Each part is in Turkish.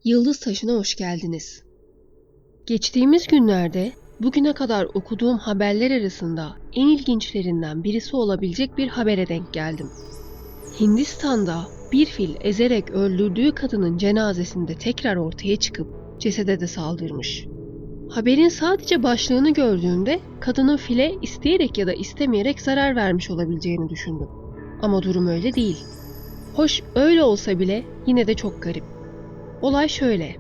Yıldız Taşı'na hoş geldiniz. Geçtiğimiz günlerde bugüne kadar okuduğum haberler arasında en ilginçlerinden birisi olabilecek bir habere denk geldim. Hindistan'da bir fil ezerek öldürdüğü kadının cenazesinde tekrar ortaya çıkıp cesede de saldırmış. Haberin sadece başlığını gördüğümde kadının file isteyerek ya da istemeyerek zarar vermiş olabileceğini düşündüm. Ama durum öyle değil. Hoş öyle olsa bile yine de çok garip. Olay şöyle.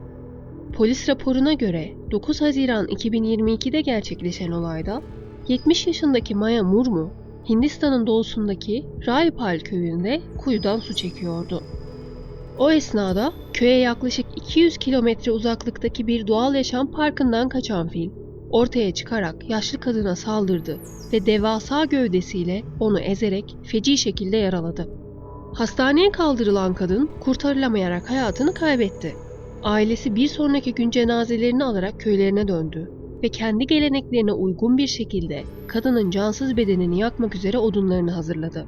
Polis raporuna göre 9 Haziran 2022'de gerçekleşen olayda 70 yaşındaki Maya Murmu, Hindistan'ın doğusundaki Raipal köyünde kuyudan su çekiyordu. O esnada köye yaklaşık 200 kilometre uzaklıktaki bir doğal yaşam parkından kaçan fil, ortaya çıkarak yaşlı kadına saldırdı ve devasa gövdesiyle onu ezerek feci şekilde yaraladı. Hastaneye kaldırılan kadın kurtarılamayarak hayatını kaybetti. Ailesi bir sonraki gün cenazelerini alarak köylerine döndü ve kendi geleneklerine uygun bir şekilde kadının cansız bedenini yakmak üzere odunlarını hazırladı.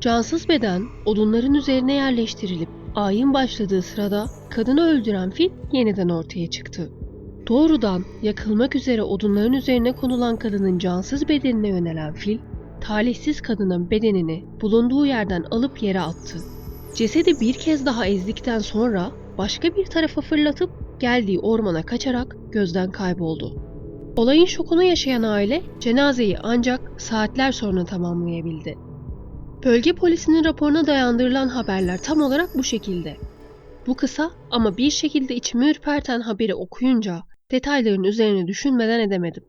Cansız beden odunların üzerine yerleştirilip ayin başladığı sırada kadını öldüren fil yeniden ortaya çıktı. Doğrudan yakılmak üzere odunların üzerine konulan kadının cansız bedenine yönelen fil, talihsiz kadının bedenini bulunduğu yerden alıp yere attı. Cesedi bir kez daha ezdikten sonra başka bir tarafa fırlatıp geldiği ormana kaçarak gözden kayboldu. Olayın şokunu yaşayan aile cenazeyi ancak saatler sonra tamamlayabildi. Bölge polisinin raporuna dayandırılan haberler tam olarak bu şekilde. Bu kısa ama bir şekilde içimi ürperten haberi okuyunca detayların üzerine düşünmeden edemedim.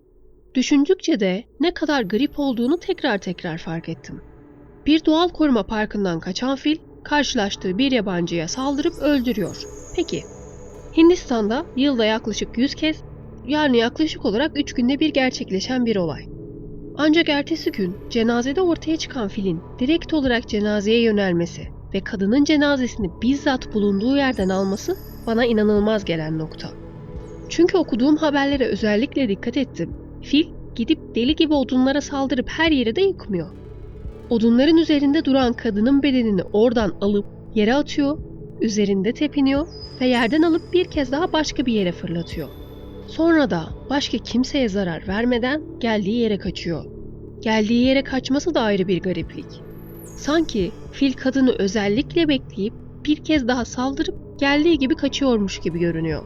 Düşündükçe de ne kadar garip olduğunu tekrar fark ettim. Bir doğal koruma parkından kaçan fil, karşılaştığı bir yabancıya saldırıp öldürüyor. Peki, Hindistan'da yılda yaklaşık 100 kez, yani yaklaşık olarak 3 günde bir gerçekleşen bir olay. Ancak ertesi gün cenazede ortaya çıkan filin direkt olarak cenazeye yönelmesi ve kadının cenazesini bizzat bulunduğu yerden alması bana inanılmaz gelen nokta. Çünkü okuduğum haberlere özellikle dikkat ettim. Fil gidip deli gibi odunlara saldırıp her yeri de yıkmıyor. Odunların üzerinde duran kadının bedenini oradan alıp yere atıyor, üzerinde tepiniyor ve yerden alıp bir kez daha başka bir yere fırlatıyor. Sonra da başka kimseye zarar vermeden geldiği yere kaçıyor. Geldiği yere kaçması da ayrı bir gariplik. Sanki fil kadını özellikle bekleyip bir kez daha saldırıp geldiği gibi kaçıyormuş gibi görünüyor.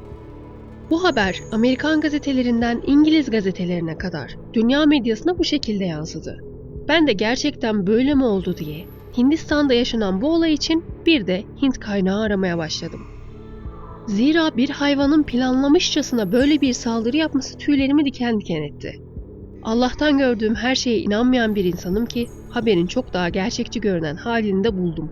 Bu haber Amerikan gazetelerinden İngiliz gazetelerine kadar dünya medyasına bu şekilde yansıdı. Ben de gerçekten böyle mi oldu diye Hindistan'da yaşanan bu olay için bir de Hint kaynağı aramaya başladım. Zira bir hayvanın planlamışçasına böyle bir saldırı yapması tüylerimi diken diken etti. Allah'tan gördüğüm her şeye inanmayan bir insanım ki haberin çok daha gerçekçi görünen halini de buldum.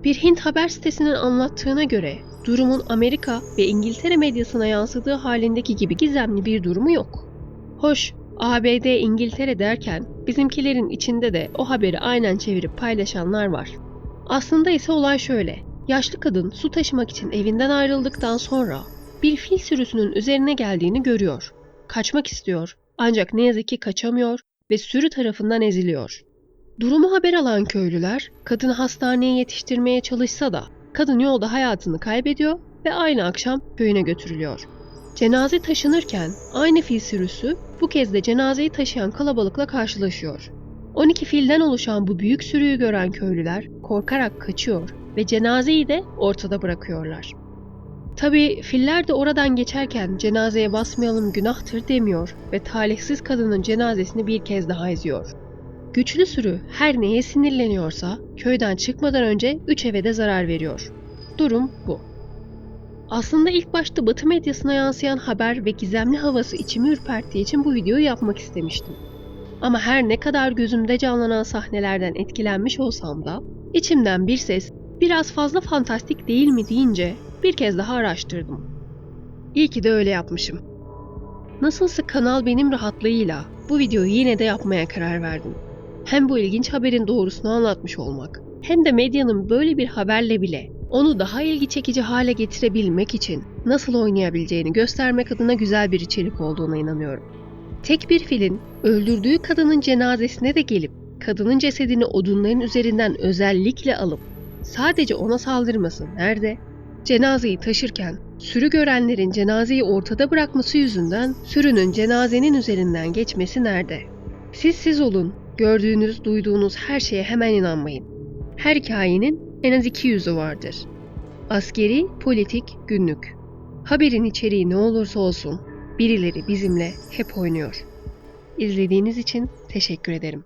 Bir Hint haber sitesinin anlattığına göre durumun Amerika ve İngiltere medyasına yansıdığı halindeki gibi gizemli bir durumu yok. Hoş, ABD, İngiltere derken bizimkilerin içinde de o haberi aynen çevirip paylaşanlar var. Aslında ise olay şöyle. Yaşlı kadın su taşımak için evinden ayrıldıktan sonra bir fil sürüsünün üzerine geldiğini görüyor. Kaçmak istiyor ancak ne yazık ki kaçamıyor ve sürü tarafından eziliyor. Durumu haber alan köylüler kadını hastaneye yetiştirmeye çalışsa da kadın yolda hayatını kaybediyor ve aynı akşam köyüne götürülüyor. Cenaze taşınırken aynı fil sürüsü bu kez de cenazeyi taşıyan kalabalıkla karşılaşıyor. 12 filden oluşan bu büyük sürüyü gören köylüler korkarak kaçıyor ve cenazeyi de ortada bırakıyorlar. Tabii filler de oradan geçerken cenazeye basmayalım günahtır demiyor ve talihsiz kadının cenazesini bir kez daha eziyor. Güçlü sürü her neye sinirleniyorsa köyden çıkmadan önce 3 eve de zarar veriyor. Durum bu. Aslında ilk başta Batı medyasına yansıyan haber ve gizemli havası içimi ürperttiği için bu videoyu yapmak istemiştim. Ama her ne kadar gözümde canlanan sahnelerden etkilenmiş olsam da içimden bir ses biraz fazla fantastik değil mi deyince bir kez daha araştırdım. İyi ki de öyle yapmışım. Nasılsa kanal benim rahatlığıyla bu videoyu yine de yapmaya karar verdim. Hem bu ilginç haberin doğrusunu anlatmış olmak hem de medyanın böyle bir haberle bile onu daha ilgi çekici hale getirebilmek için nasıl oynayabileceğini göstermek adına güzel bir içerik olduğuna inanıyorum. Tek bir filin öldürdüğü kadının cenazesine de gelip kadının cesedini odunların üzerinden özellikle alıp sadece ona saldırması nerede? Cenazeyi taşırken Sürü görenlerin cenazeyi ortada bırakması yüzünden sürünün cenazenin üzerinden geçmesi nerede? Siz olun. Gördüğünüz, duyduğunuz her şeye hemen inanmayın. Her hikayenin en az iki yüzü vardır. Askeri, politik, günlük. Haberin içeriği ne olursa olsun birileri bizimle hep oynuyor. İzlediğiniz için teşekkür ederim.